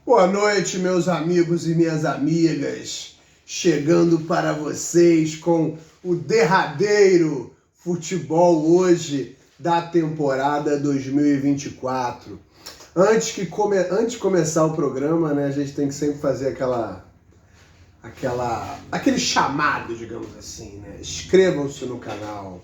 Boa noite, meus amigos e minhas amigas. Chegando para vocês com o derradeiro futebol hoje da temporada 2024. Antes de começar o programa, né, a gente tem que sempre fazer aquele chamado, digamos assim, né? Inscrevam-se no canal,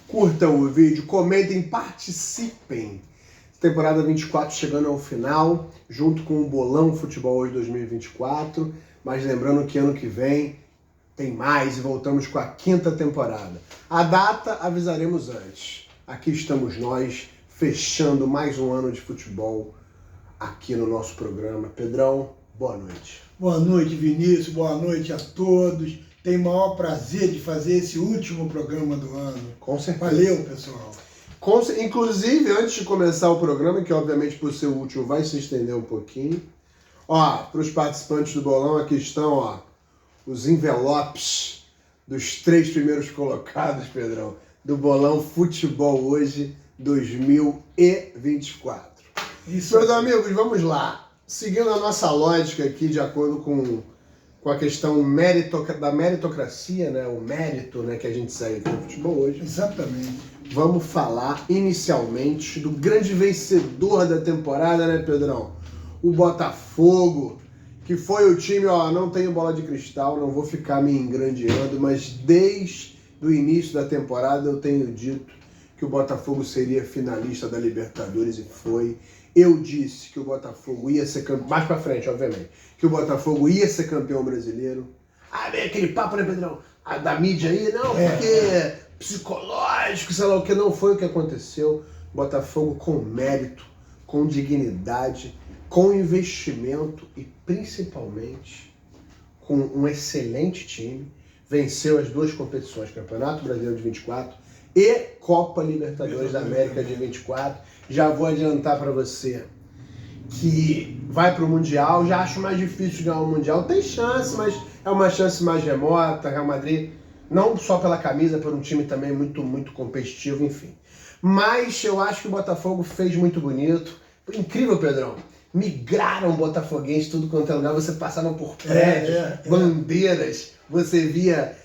curtam o vídeo, comentem, participem. Temporada 24 chegando ao final, junto com o Bolão Futebol hoje 2024. Mas lembrando que ano que vem tem mais e voltamos com a 5ª temporada. A data avisaremos antes. Aqui estamos nós, fechando mais um ano de futebol aqui no nosso programa. Pedrão, boa noite. Boa noite, Vinícius. Boa noite a todos. Tenho o maior prazer de fazer esse último programa do ano. Com certeza. Valeu, pessoal. Inclusive, antes de começar o programa, que obviamente por ser o último vai se estender um pouquinho, para os participantes do bolão, aqui estão os envelopes dos 3 primeiros colocados, Pedrão, do bolão Futebol hoje 2024. Isso. Meus amigos, vamos lá. Seguindo a nossa lógica aqui, de acordo com a questão da meritocracia, né? O mérito, né, que a gente segue aqui no futebol hoje. Exatamente. Vamos falar inicialmente do grande vencedor da temporada, né, Pedrão? O Botafogo, que foi o time, não tenho bola de cristal, não vou ficar me engrandeando, mas desde o início da temporada eu tenho dito que o Botafogo seria finalista da Libertadores e foi. Eu disse que o Botafogo ia ser campeão, mais pra frente, obviamente, que o Botafogo ia ser campeão brasileiro. Vem aquele papo, né, Pedrão? Da mídia aí, não, porque psicológico, sei lá o que, não foi o que aconteceu. Botafogo com mérito, com dignidade, com investimento e principalmente com um excelente time, venceu as 2 competições, Campeonato Brasileiro de 24 e Copa Libertadores da América de 24. Já vou adiantar para você que vai para o Mundial, já acho mais difícil ganhar o Mundial. Tem chance, mas é uma chance mais remota. Real Madrid, não só pela camisa, por um time também muito, muito competitivo, enfim. Mas eu acho que o Botafogo fez muito bonito. Incrível, Pedrão. Migraram botafoguenses, tudo quanto é lugar. Você passava por prédios, bandeiras. Você via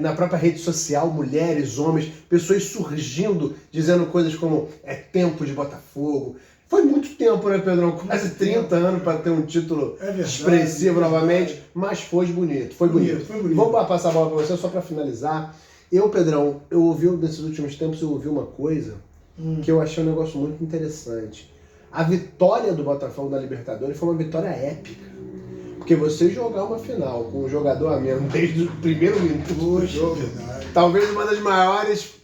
na própria rede social mulheres, homens, pessoas surgindo, dizendo coisas como é tempo de Botafogo. Foi muito tempo, né, Pedrão? Quase 30 anos para ter um título expressivo novamente, mas foi bonito, foi bonito. Vou passar a bola para você só para finalizar. Pedrão, eu ouvi nesses últimos tempos, uma coisa que eu achei um negócio muito interessante. A vitória do Botafogo na Libertadores foi uma vitória épica. Porque você jogar uma final com um jogador a menos desde o primeiro minuto do jogo, talvez uma das maiores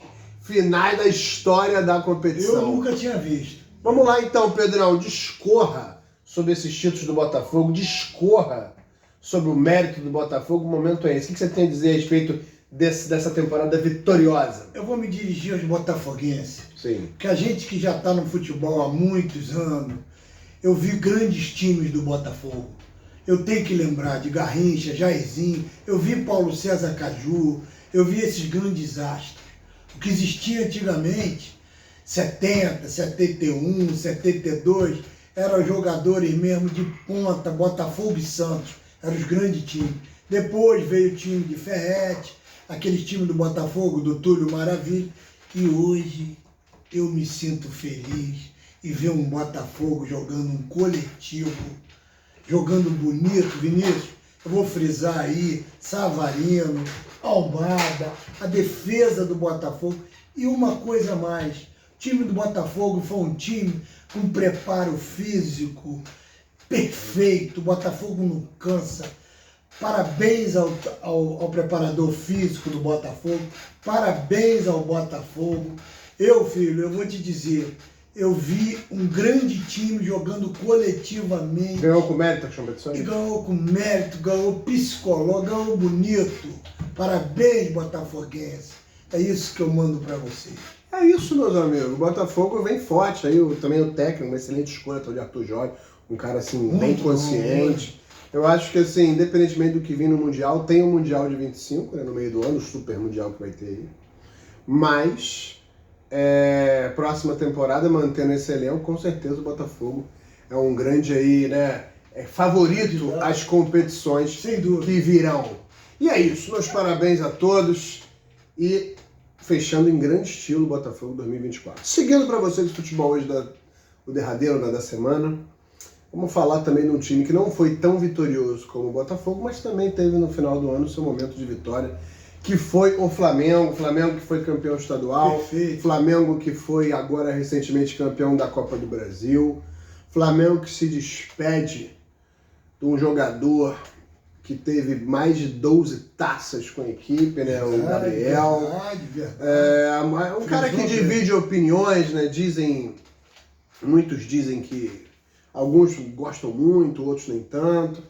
finais da história da competição. Eu nunca tinha visto. Vamos lá então, Pedrão, discorra sobre esses títulos do Botafogo, discorra sobre o mérito do Botafogo. O momento é esse. O que você tem a dizer a respeito dessa temporada vitoriosa? Eu vou me dirigir aos botafoguenses. Sim. Que a gente que já está no futebol há muitos anos, eu vi grandes times do Botafogo. Eu tenho que lembrar de Garrincha, Jairzinho, eu vi Paulo César Caju, eu vi esses grandes astros. O que existia antigamente, 70, 71, 72, eram jogadores mesmo de ponta, Botafogo e Santos, eram os grandes times. Depois veio o time de Ferrete, aquele time do Botafogo, do Túlio Maravilha, e hoje eu me sinto feliz em ver um Botafogo jogando um coletivo, jogando bonito. Vinícius, eu vou frisar aí, Savarino, Almada, a defesa do Botafogo. E uma coisa a mais, o time do Botafogo foi um time com preparo físico perfeito, o Botafogo não cansa. Parabéns ao preparador físico do Botafogo, parabéns ao Botafogo. Eu vou te dizer, eu vi um grande time jogando coletivamente. Ganhou com mérito as competições? E ganhou com mérito, ganhou psicológico, ganhou bonito. Parabéns, botafoguense. É isso que eu mando para vocês. É isso, meus amigos. O Botafogo vem forte. Aí também o técnico, uma excelente escolha, de Arthur Jorge, um cara assim, muito bem consciente. Eu acho que, assim, independentemente do que vir no Mundial, tem o Mundial de 25, né, no meio do ano, o Super Mundial que vai ter aí. Mas próxima temporada, mantendo esse elenco, com certeza o Botafogo é um grande aí, né, favorito às competições Sem dúvida. que virão. E é isso, meus parabéns a todos e fechando em grande estilo o Botafogo 2024. Seguindo para vocês o futebol hoje, o derradeiro da semana, vamos falar também de um time que não foi tão vitorioso como o Botafogo, mas também teve no final do ano seu momento de vitória, que foi o Flamengo. O Flamengo que foi campeão estadual, Perfeito. Flamengo que foi agora recentemente campeão da Copa do Brasil, Flamengo que se despede de um jogador que teve mais de 12 taças com a equipe, né? O Gabriel. Verdade. Um cara que divide opiniões, né? Muitos dizem que alguns gostam muito, outros nem tanto.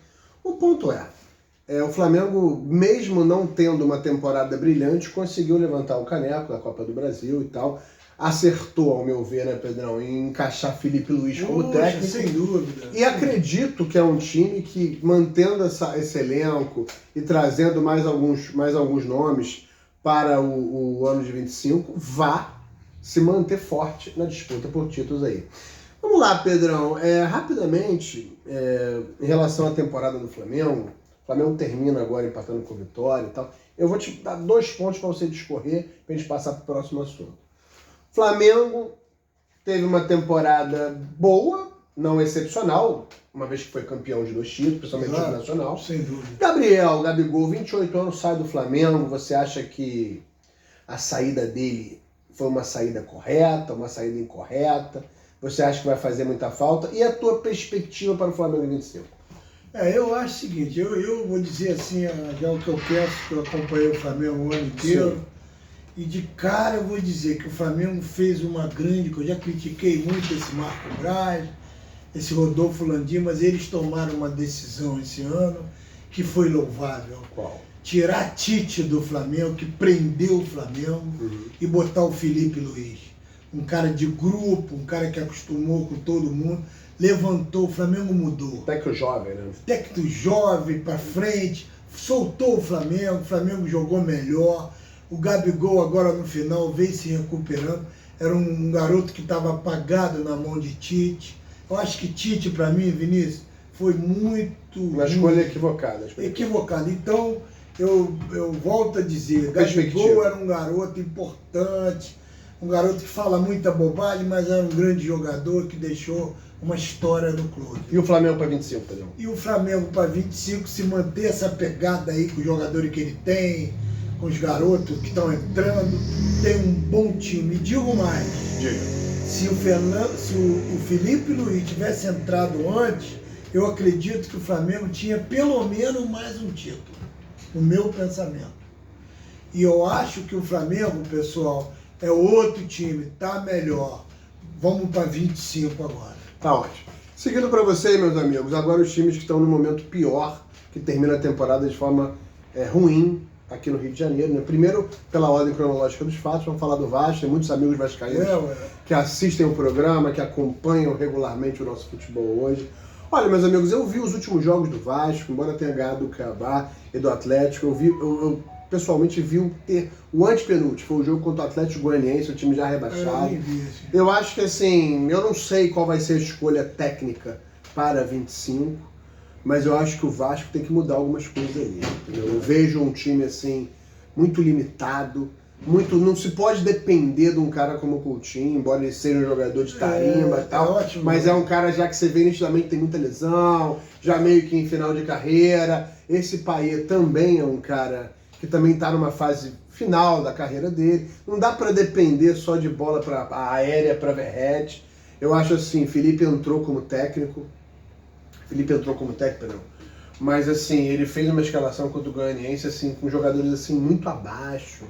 O ponto o Flamengo, mesmo não tendo uma temporada brilhante, conseguiu levantar o caneco da Copa do Brasil e tal. Acertou, ao meu ver, né, Pedrão, em encaixar Felipe Luiz como técnico. Sem dúvida. E acredito que é um time que, mantendo esse elenco e trazendo mais alguns nomes para o ano de 25, vá se manter forte na disputa por títulos aí. Vamos lá, Pedrão. Rapidamente, em relação à temporada do Flamengo, o Flamengo termina agora empatando com a Vitória e tal. Eu vou te dar 2 pontos para você discorrer, para a gente passar para o próximo assunto. Flamengo teve uma temporada boa, não excepcional, uma vez que foi campeão de 2 títulos, principalmente o nacional. Sem dúvida. Gabigol, 28 anos, sai do Flamengo. Você acha que a saída dele foi uma saída correta, uma saída incorreta? Você acha que vai fazer muita falta? E a tua perspectiva para o Flamengo em 25? Eu acho o seguinte, eu vou dizer assim, já o que eu penso, que eu acompanhei o Flamengo o ano inteiro. Sim. E de cara eu vou dizer que o Flamengo fez uma grande coisa. Eu já critiquei muito esse Marco Braz, esse Rodolfo Landim, mas eles tomaram uma decisão esse ano que foi louvável. Qual? Tirar Tite do Flamengo, que prendeu o Flamengo, e botar o Felipe Luiz. Um cara de grupo, um cara que acostumou com todo mundo, levantou, o Flamengo mudou. Técnico jovem, né? Técnico jovem, pra frente, soltou o Flamengo jogou melhor. O Gabigol agora no final veio se recuperando. Era um garoto que estava apagado na mão de Tite. Eu acho que Tite, para mim, Vinícius, foi uma escolha equivocada. Equivocada. Então, eu volto a dizer, Gabigol era um garoto importante, um garoto que fala muita bobagem, mas era um grande jogador que deixou uma história no clube. E o Flamengo para 25, Pedrão? E o Flamengo para 25, se manter essa pegada aí com os jogadores que ele tem, com os garotos que estão entrando, tem um bom time. E digo mais, se o Felipe Luiz tivesse entrado antes, eu acredito que o Flamengo tinha pelo menos mais um título, no meu pensamento. E eu acho que o Flamengo, pessoal, é outro time, tá melhor. Vamos para 25 agora. Tá ótimo. Seguindo para você, meus amigos, agora os times que estão no momento pior, que termina a temporada de forma ruim, aqui no Rio de Janeiro, né? Primeiro, pela ordem cronológica dos fatos, vamos falar do Vasco. Tem muitos amigos vascaínos que assistem o programa, que acompanham regularmente o nosso futebol hoje. Olha, meus amigos, eu vi os últimos jogos do Vasco, embora tenha ganhado do Cuiabá e do Atlético, eu pessoalmente vi o antepenúltimo, foi o jogo contra o Atlético Goianiense, o time já rebaixado. Eu acho que assim, eu não sei qual vai ser a escolha técnica para 25, mas eu acho que o Vasco tem que mudar algumas coisas ali. Entendeu? Eu vejo um time assim, muito limitado, não se pode depender de um cara como o Coutinho, embora ele seja um jogador de tarimba e tal, ótimo, mas é um cara já que você vê nitidamente tem muita lesão, já meio que em final de carreira. Esse Payet também é um cara que também está numa fase final da carreira dele. Não dá para depender só de bola aérea para Verratti. Eu acho assim, Felipe entrou como técnico, não. Mas assim, ele fez uma escalação contra o Goianiense assim, com jogadores assim muito abaixo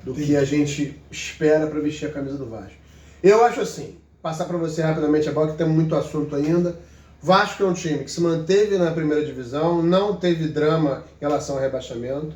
do que a gente espera para vestir a camisa do Vasco. Eu acho assim, passar para você rapidamente a bola, que tem muito assunto ainda. Vasco é um time que se manteve na primeira divisão, não teve drama em relação ao rebaixamento,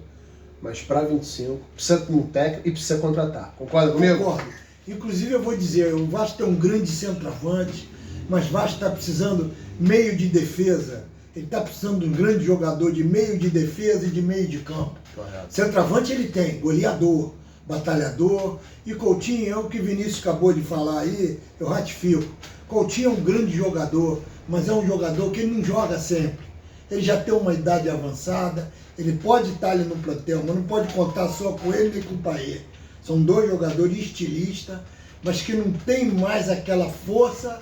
mas para 25 precisa de um técnico e precisa contratar. Concorda comigo? Concordo. Inclusive eu vou dizer, o Vasco tem um grande centroavante, mas o Vasco está precisando meio de defesa. Ele está precisando de um grande jogador de meio de defesa e de meio de campo. Correto. Centroavante ele tem, goleador, batalhador, e Coutinho é o que o Vinícius acabou de falar aí, eu ratifico. Coutinho é um grande jogador, mas é um jogador que ele não joga sempre. Ele já tem uma idade avançada, ele pode estar ali no plantel, mas não pode contar só com ele nem com o Payet. São dois jogadores estilistas, mas que não tem mais aquela força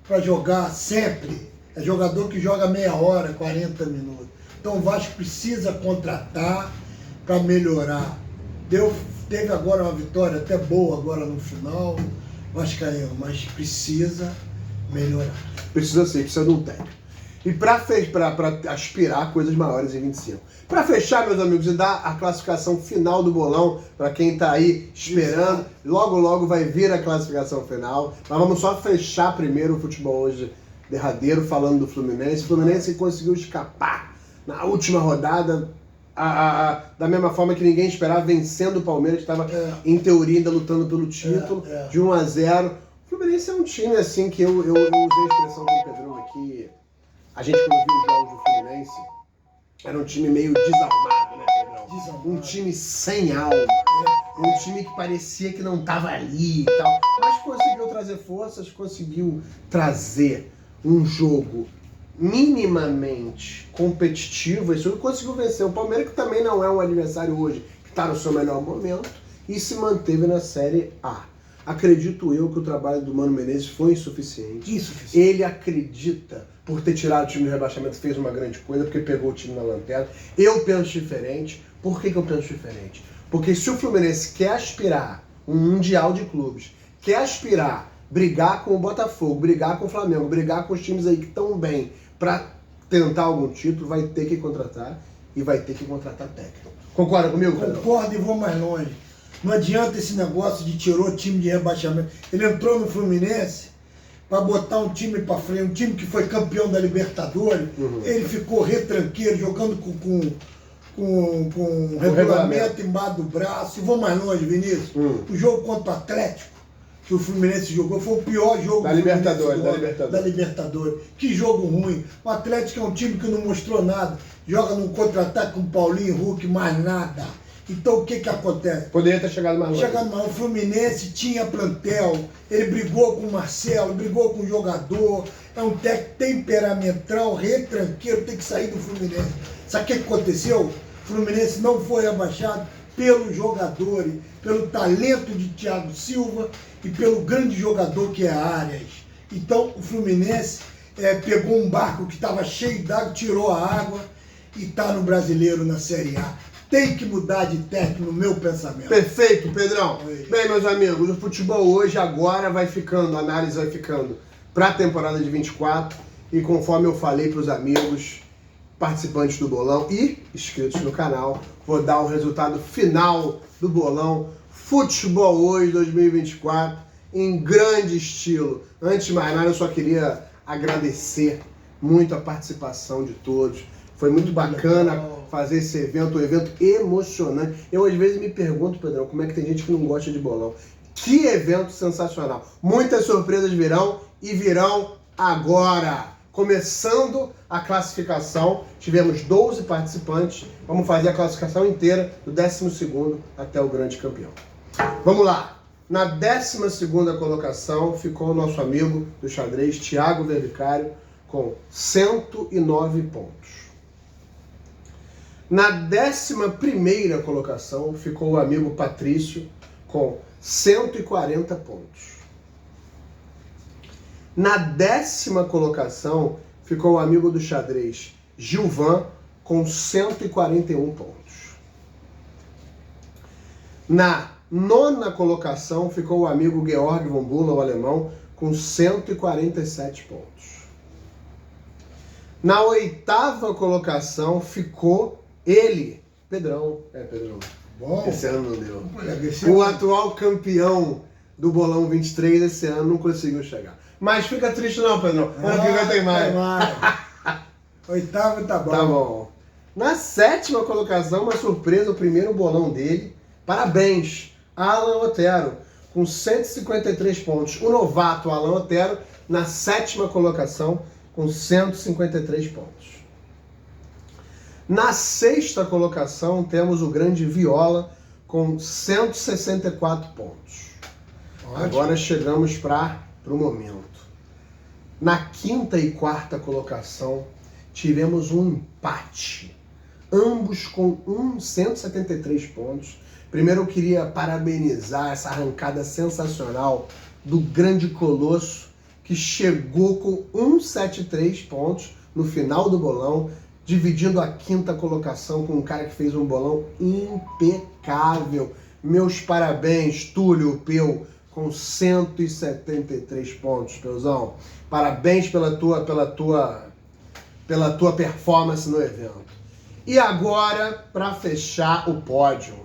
para jogar sempre. É jogador que joga meia hora, 40 minutos. Então o Vasco precisa contratar para melhorar. Teve agora uma vitória até boa agora no final, vascaíno, mas precisa melhorar. Precisa sim, precisa de um técnico. E para aspirar a coisas maiores em 25. Para fechar, meus amigos, e dar a classificação final do bolão, para quem está aí esperando, logo logo vai vir a classificação final. Mas vamos só fechar primeiro o futebol hoje derradeiro, falando do Fluminense. O Fluminense conseguiu escapar na última rodada, da mesma forma que ninguém esperava, vencendo o Palmeiras, que estava, em teoria, ainda lutando pelo título, de 1-0. O Fluminense é um time, assim, que eu usei a expressão do Pedrão aqui. A gente, quando viu os jogos do Fluminense, era um time meio desalmado, né, Pedrão? Um time sem alma. Um time que parecia que não estava ali e tal. Mas conseguiu trazer forças, conseguiu trazer um jogo minimamente competitivo. Isso conseguiu vencer o Palmeiras, que também não é um adversário hoje que está no seu melhor momento, e se manteve na Série A. Acredito eu que o trabalho do Mano Menezes foi insuficiente. Ele acredita, por ter tirado o time do rebaixamento, fez uma grande coisa, porque pegou o time na lanterna. Eu penso diferente. Por que eu penso diferente? Porque se o Fluminense quer aspirar um Mundial de Clubes, quer aspirar, brigar com o Botafogo, brigar com o Flamengo, brigar com os times aí que estão bem, para tentar algum título, vai ter que contratar, e vai ter que contratar técnico. Concorda comigo, Pedro? Concordo e vou mais longe. Não adianta esse negócio de tirou o time de rebaixamento. Ele entrou no Fluminense para botar um time para frente, um time que foi campeão da Libertadores. Ele ficou retranqueiro, jogando com regulamento embaixo do braço. E vou mais longe, Vinícius. O jogo contra o Atlético, que o Fluminense jogou, foi o pior jogo da Libertadores. Que jogo ruim. O Atlético é um time que não mostrou nada. Joga num contra-ataque com Paulinho, Hulk, mais nada. Então o que acontece? Poderia ter chegado mais longe. O Fluminense tinha plantel, ele brigou com o Marcelo, brigou com o jogador, é um técnico temperamental, retranqueiro, tem que sair do Fluminense. Sabe o que aconteceu? O Fluminense não foi abaixado pelos jogadores, pelo talento de Thiago Silva e pelo grande jogador que é Arias. Então o Fluminense pegou um barco que estava cheio d'água, tirou a água e está no Brasileiro na Série A. Tem que mudar de técnico no meu pensamento. Perfeito, Pedrão. Bem, meus amigos, o futebol hoje agora vai ficando, a análise vai ficando para a temporada de 24. E conforme eu falei para os amigos, participantes do bolão e inscritos no canal, vou dar o resultado final do bolão Futebol Hoje 2024 em grande estilo. Antes de mais nada, eu só queria agradecer muito a participação de todos. Foi muito bacana fazer esse evento, um evento emocionante. Eu às vezes me pergunto, Pedrão, como é que tem gente que não gosta de bolão. Que evento sensacional. Muitas surpresas virão e virão agora. Começando a classificação, tivemos 12 participantes. Vamos fazer a classificação inteira do 12º até o grande campeão. Vamos lá. Na 12ª colocação ficou o nosso amigo do xadrez, Thiago Verbicário, com 109 pontos. Na 11ª colocação ficou o amigo Patrício com 140 pontos. Na 10ª colocação ficou o amigo do xadrez Gilvan com 141 pontos. Na 9ª colocação ficou o amigo Georg von Bula, o alemão, com 147 pontos. Na 8ª colocação ficou ele, Pedrão. Pedrão. Bom. Esse ano não deu. O atual campeão do Bolão 23 esse ano não conseguiu chegar. Mas fica triste não, Pedrão. Ano que vem tem mais. 8º tá bom. Tá bom. Na 7ª colocação, uma surpresa, o primeiro bolão dele. Parabéns, Alan Otero, com 153 pontos. O novato Alan Otero, na 7ª colocação, com 153 pontos. Na 6ª colocação, temos o grande Viola, com 164 pontos. Ótimo. Agora chegamos para o momento. Na quinta e quarta colocação, tivemos um empate. Ambos com 173 pontos. Primeiro eu queria parabenizar essa arrancada sensacional do grande Colosso, que chegou com 173 pontos no final do bolão, dividindo a quinta colocação com um cara que fez um bolão impecável. Meus parabéns, Túlio Peu, com 173 pontos, Peuzão. Parabéns pela tua performance no evento. E agora, para fechar o pódio,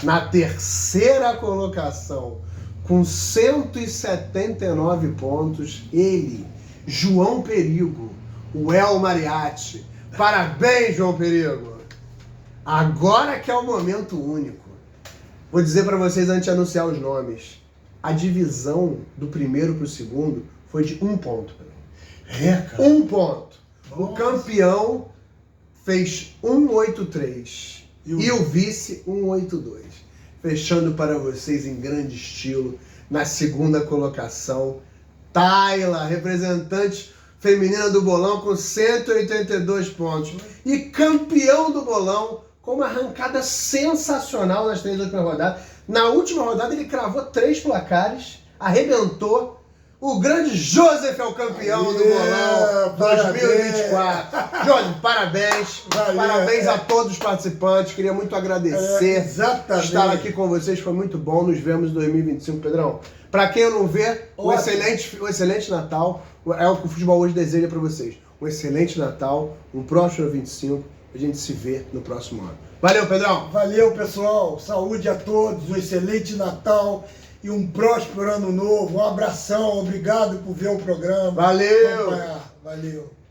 na terceira colocação, com 179 pontos, ele, João Perigo, o El Mariachi. Parabéns, João Perigo! Agora que é o momento único. Vou dizer para vocês antes de anunciar os nomes. A divisão do primeiro para o segundo foi de 1 ponto. Cara. 1 ponto. Nossa. O campeão fez 183 e o vice 182. Fechando para vocês em grande estilo, na segunda colocação, Tayla, representante feminina do bolão, com 182 pontos. E campeão do bolão, com uma arrancada sensacional nas 3 últimas rodadas. Na última rodada ele cravou 3 placares, arrebentou. O grande Joseph é o campeão do bolão 2024. Joseph, parabéns. Valeu, Parabéns a todos os participantes. Queria muito agradecer. Exatamente. Estar aqui com vocês foi muito bom. Nos vemos em 2025, Pedrão. Para quem eu não vê, um excelente Natal. É o que o futebol hoje deseja para vocês. Um excelente Natal, um próximo 25. A gente se vê no próximo ano. Valeu, Pedrão. Valeu, pessoal. Saúde a todos. Um excelente Natal e um próspero ano novo. Um abração. Obrigado por ver o programa. Valeu. Acompanhar. Valeu.